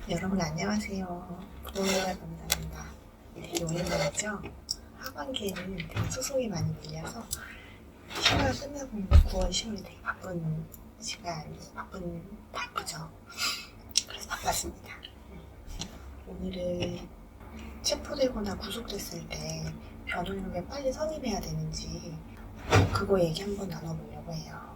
여러분 안녕하세요. 부동산의 변호사입니다. 되게 오랜만이죠? 하반기에는 되게 소송이 많이 밀려서 휴가가 끝나고 9월, 10월이 되게 바쁘죠. 그래서 바빴습니다. 오늘은 체포되거나 구속됐을 때 변호인을 왜 빨리 선임해야 되는지 그거 얘기 한번 나눠보려고 해요.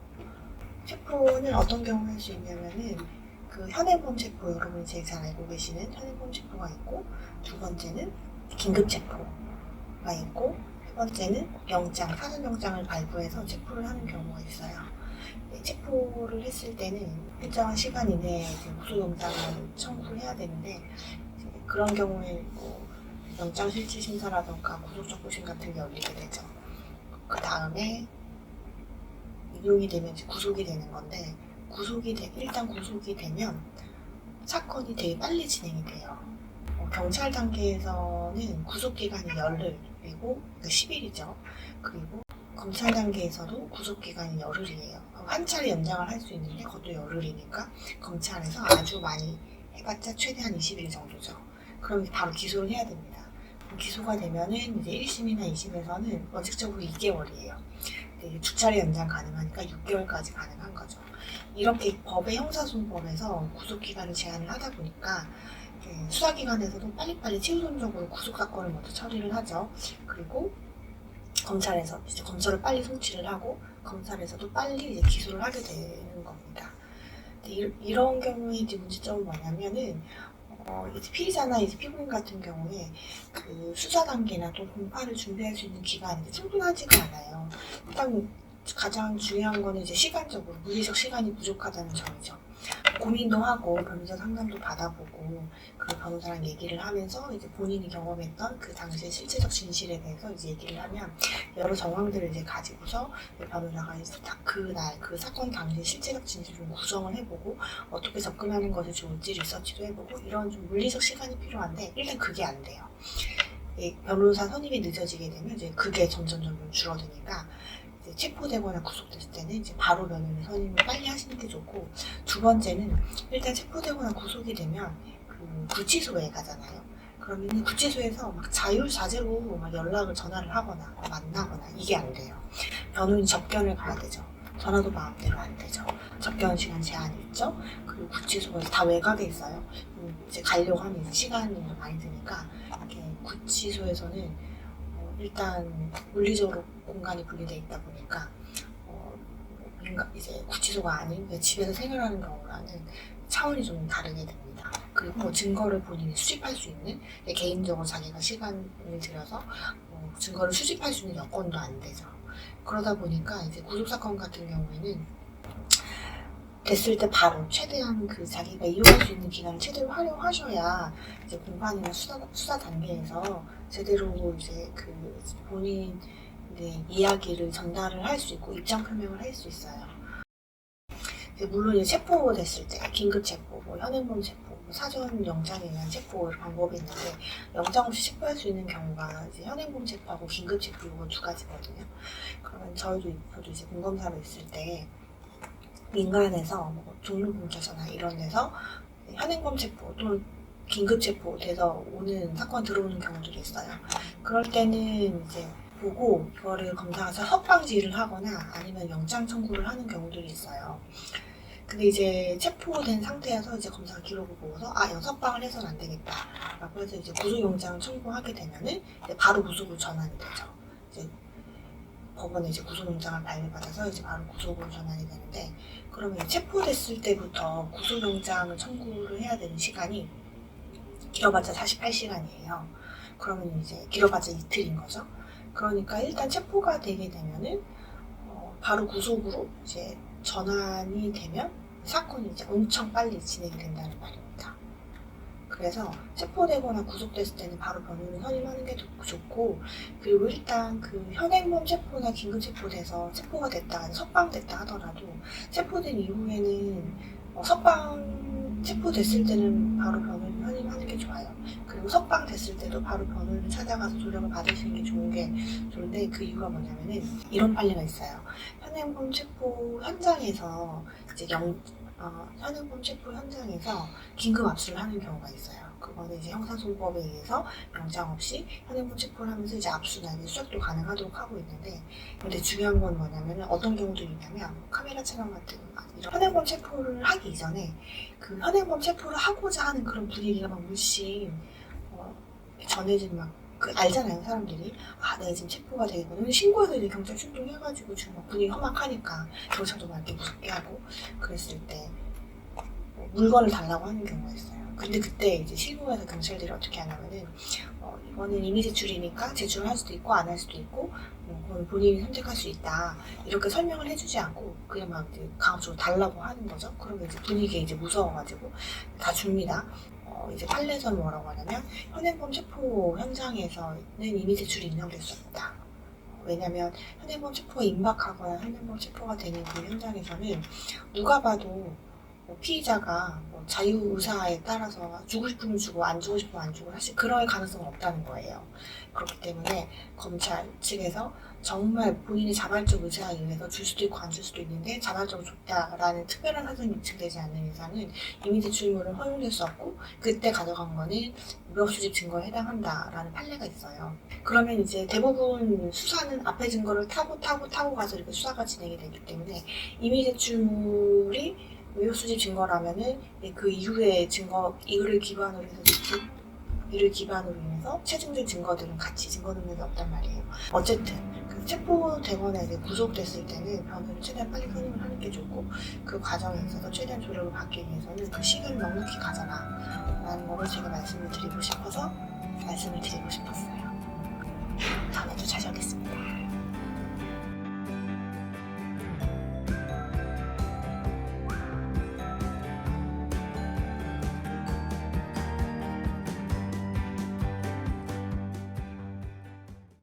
체포는 어떤 경우에 할 수 있냐면은 그 현행범 체포, 여러분이 제일 잘 알고 계시는 현행범 체포가 있고, 두 번째는 긴급 체포가 있고, 세 번째는 영장, 사전 영장을 발부해서 체포를 하는 경우가 있어요. 체포를 했을 때는 일정한 시간 이내에 구속영장을 청구를 해야 되는데, 그런 경우에 뭐 영장 실질 심사라던가 구속적부심 같은 게 열리게 되죠. 그 다음에 인용이 되면 구속이 되는 건데, 일단 구속이 되면 사건이 되게 빨리 진행이 돼요. 경찰 단계에서는 구속기간이 열흘이고, 그러니까 10일이죠. 그리고 검찰 단계에서도 구속기간이 열흘이에요. 한 차례 연장을 할 수 있는데 그것도 열흘이니까 검찰에서 아주 많이 해봤자 최대한 20일 정도죠. 그럼 바로 기소를 해야 됩니다. 기소가 되면은 이제 1심이나 2심에서는 원칙적으로 2개월이에요. 두 차례 연장 가능하니까 6개월까지 가능한 거죠. 이렇게 법의 형사소송법에서 구속기간을 제한을 하다 보니까 수사기관에서도 빨리빨리 최우선적으로 구속사건을 먼저 처리를 하죠. 그리고 검찰에서 이제 검찰을 빨리 송치를 하고 검찰에서도 빨리 이제 기소를 하게 되는 겁니다. 이런 경우에 이제 문제점은 뭐냐면은 이제 피의자나 이제 피고인 같은 경우에 그 수사 단계나 또 공판을 준비할 수 있는 기간이 충분하지가 않아요. 일단 가장 중요한 거는 이제 시간적으로 물리적 시간이 부족하다는 점이죠. 고민도 하고 변호사 상담도 받아보고 그 변호사랑 얘기를 하면서 이제 본인이 경험했던 그 당시의 실체적 진실에 대해서 이제 얘기를 하면 여러 정황들을 이제 가지고서 변호사가 그날 그 사건 당시의 실체적 진실을 구성을 해보고 어떻게 접근하는 것이 좋을지 리서치도 해보고 이런 좀 물리적 시간이 필요한데 일단 그게 안 돼요. 변호사 선임이 늦어지게 되면 이제 그게 점점 줄어드니까 체포되거나 구속됐을 때는 이제 바로 변호인 선임을 빨리 하시는 게 좋고, 두 번째는 일단 체포되거나 구속이 되면 그 구치소에 가잖아요. 그러면 구치소에서 막 자유자재로 막 전화를 하거나 만나거나 이게 안 돼요. 변호인 접견을 가야 되죠. 전화도 마음대로 안 되죠. 접견 시간 제한이 있죠. 그리고 구치소가 다 외곽에 있어요. 이제 가려고 하면 이제 시간이 많이 드니까 이렇게 구치소에서는 일단 물리적으로 공간이 분리되어 있다 보니까 이제 구치소가 아닌 집에서 생활하는 경우라는 차원이 좀 다르게 됩니다. 그리고 증거를 본인이 수집할 수 있는 개인적으로 자기가 시간을 들여서 증거를 수집할 수 있는 여건도 안 되죠. 그러다 보니까 이제 구속사건 같은 경우에는 됐을 때 바로 최대한 그 자기가 이용할 수 있는 기간을 최대로 활용하셔야 이제 공판이나 수사 단계에서 제대로 이제 그 본인 이야기를 전달을 할 수 있고 입장 표명을 할 수 있어요. 물론 이제 체포됐을 때 긴급 체포, 현행범 체포, 사전 영장에 의한 체포 방법이 있는데 영장 없이 체포할 수 있는 경우가 이제 현행범 체포하고 긴급 체포 이거 두 가지거든요. 그러면 저도 이제 공검사로 있을 때 민간에서 종로분자서나 이런 데서 현행범 체포 또는 긴급 체포 돼서 사건 들어오는 경우들이 있어요. 그럴 때는 이제 보고 이거를 검사가 석방지휘를 하거나 아니면 영장 청구를 하는 경우들이 있어요. 근데 이제 체포된 상태에서 이제 검사가 기록을 보고서 이거 석방을 해서는 안 되겠다라고 해서 이제 구속영장을 청구하게 되면은 바로 구속으로 전환이 되죠. 이제 법원에 이제 구속영장을 발부받아서 이제 바로 구속으로 전환이 되는데, 그러면 체포됐을 때부터 구속영장을 청구를 해야 되는 시간이 길어봤자 48시간이에요. 그러면 이제 길어봤자 이틀인 거죠. 그러니까 일단 체포가 되게 되면은 바로 구속으로 이제 전환이 되면 사건이 이제 엄청 빨리 진행이 된다는 말입니다. 그래서 체포되거나 구속됐을 때는 바로 변호인 선임하는 게 좋고, 그리고 일단 그 현행범 체포나 긴급 체포돼서 체포가 됐다, 석방됐다 하더라도 체포된 이후에는 체포됐을 때는 바로 변호인 선임하는 게 좋아요. 그리고 석방됐을 때도 바로 변호인을 찾아가서 조력을 받으시는 게 좋은데 그 이유가 뭐냐면은 이런 판례가 있어요. 현행범 체포 현장에서 이제 현행범 체포 현장에서 긴급 압수를 하는 경우가 있어요. 그거는 이제 형사소송법에 의해서 영장 없이 현행범 체포를 하면서 이제 압수나 이제 수색도 가능하도록 하고 있는데, 근데 중요한 건 뭐냐면 어떤 경우도 있냐면 카메라 촬영 같은 이런 현행범 체포를 하기 이전에 그 현행범 체포를 하고자 하는 그런 분위기가 막 물씬 전해진 알잖아요, 사람들이. 내가 지금 체포가 되겠구나. 신고해서 이제 경찰 출동해가지고 지금 막 분위기 험악하니까 경찰도 막 이렇게 무섭게 하고 그랬을 때 물건을 달라고 하는 경우가 있어요. 근데 그때 이제 실무에서 경찰들이 어떻게 하냐면은 이거는 이미 제출이니까 제출을 할 수도 있고 안 할 수도 있고 그건 본인이 선택할 수 있다, 이렇게 설명을 해주지 않고 그냥 막 이제 강압적으로 달라고 하는 거죠. 그러면 이제 분위기가 이제 무서워가지고 다 줍니다. 이제 판례에서는 뭐라고 하냐면 현행범 체포 현장에서는 이미 제출이 인정될 수 없다. 왜냐면 현행범 체포가 임박하거나 현행범 체포가 되는 그 현장에서는 누가 봐도 피의자가 자유의사에 따라서 주고 싶으면 주고 안 주고 싶으면 안 주고 사실 그럴 가능성은 없다는 거예요. 그렇기 때문에 검찰 측에서 정말 본인의 자발적 의사에 의해서 줄 수도 있고 안 줄 수도 있는데 자발적으로 줬다라는 특별한 사정이 입증되지 않는 이상은 이미 제출물은 허용될 수 없고 그때 가져간 거는 무협수집 증거에 해당한다라는 판례가 있어요. 그러면 이제 대부분 수사는 앞에 증거를 타고 가서 이렇게 수사가 진행이 되기 때문에 이미 제출물이 무효수집 증거라면은 그 이후의 증거, 이를 기반으로 인해서 체증된 증거들은 같이 증거 능력이 없단 말이에요. 어쨌든 그 체포되거나 이제 구속됐을 때는 변호를 최대한 빨리 선임을 하는 게 좋고, 그 과정에 있어서 최대한 조력을 받기 위해서는 그 시간을 넉넉히 가져라 라는 거를 제가 말씀을 드리고 싶어서 말씀을 드리고 싶었어요. 다음에도 자주 하겠습니다.